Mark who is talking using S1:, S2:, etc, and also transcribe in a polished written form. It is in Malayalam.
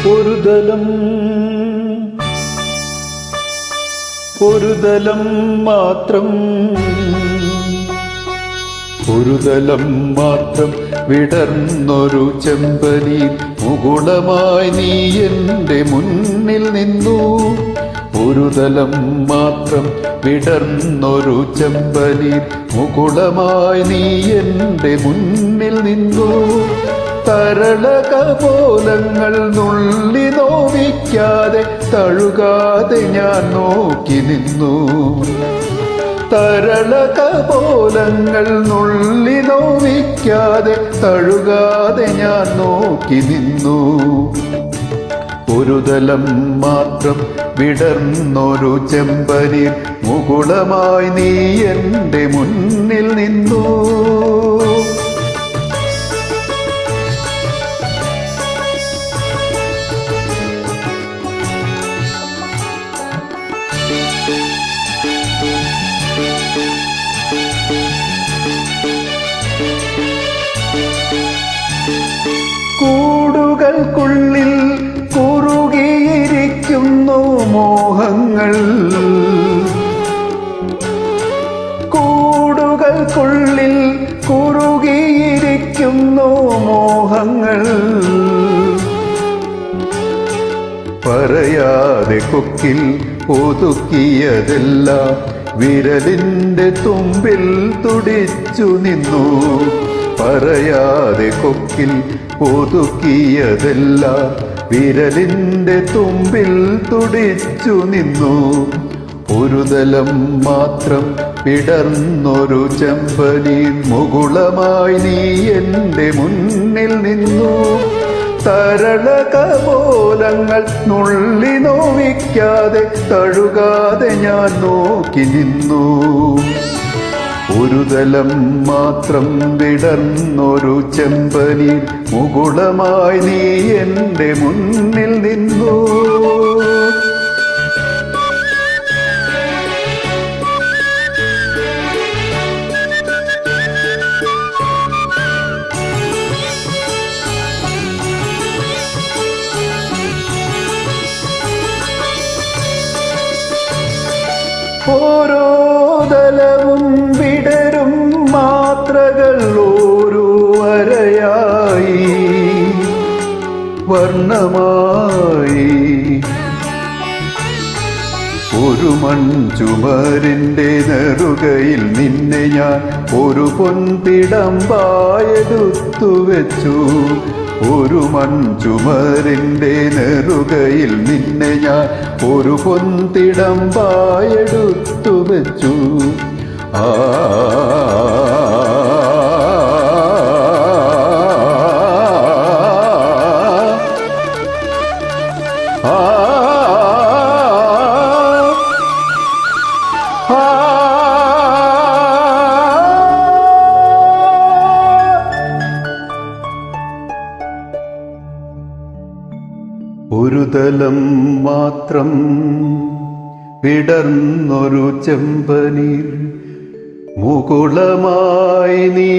S1: ഒരു തലം മാത്രം വിടർന്നൊരു ചെമ്പനി മുകുളമായി നീ എൻ്റെ മുന്നിൽ നിന്നു. ഒരു തലം മാത്രം വിടർന്നൊരു ചെമ്പനി മുകുളമായി നീ എൻ്റെ മുന്നിൽ നിന്നു. തരളകപോലങ്ങൾ നുള്ളി നോവിക്കാതെ തഴുകാതെ ഞാൻ നോക്കി നിന്നു. തരളകപോലങ്ങൾ നുള്ളി നോവിക്കാതെ തഴുകാതെ ഞാൻ നോക്കി നിന്നു. ഒരു തലം മാത്രം വിടർന്നൊരു ചെമ്പനി മുകുളമായി നീ എൻ്റെ മുന്നിൽ നിന്നു. കൂടുകൾക്കുള്ളിൽ കുറുകിയിരിക്കുന്നു മോഹങ്ങൾ. കൂടുകൾക്കുള്ളിൽ കുറുകിയിരിക്കുന്നു മോഹങ്ങൾ. പറയാതെ കൊക്കിൽ ഒതുക്കിയതെല്ലാം വിരലിൻ്റെ തുമ്പിൽ തുടിച്ചു നിന്നു. പറയാതെ കൊക്കിൽ ഒതുക്കിയതെല്ലാം വിരലിൻ്റെ തുമ്പിൽ തുടിച്ചു നിന്നു. ഒരു തലം മാത്രം വിടർന്നൊരു ചെമ്പനി മുകുളമായി നീ എൻ്റെ മുന്നിൽ നിന്നു. തരളകപോലങ്ങൾ നുള്ളി നോവിക്കാതെ തഴുകാതെ ഞാൻ നോക്കി നിന്നു. ഒരു തലം മാത്രം വിടർന്നൊരു ചെമ്പനി മുകുളമായി നീ എൻ്റെ മുന്നിൽ നിന്നു. ഓരോ തലവും വിടരും മാത്രകൾ ഓരോ വരയായി വർണ്ണമായി. ഒരു മൺചുമരിൻ്റെ നെറുകയിൽ നിന്നെ ഞാൻ ഒരു പൊൻതിടമ്പായെടുത്തു വെച്ചു. ഒരു മൺചുമരിൻ്റെ നെറുകയിൽ നിന്നെ ഞാൻ ഒരു പൊൻതിടമ്പായെടുത്തു വെച്ചു. ആ ഒരു തലം മാത്രം വിടർന്നൊരു ചെമ്പനി മുകുളമായി നീ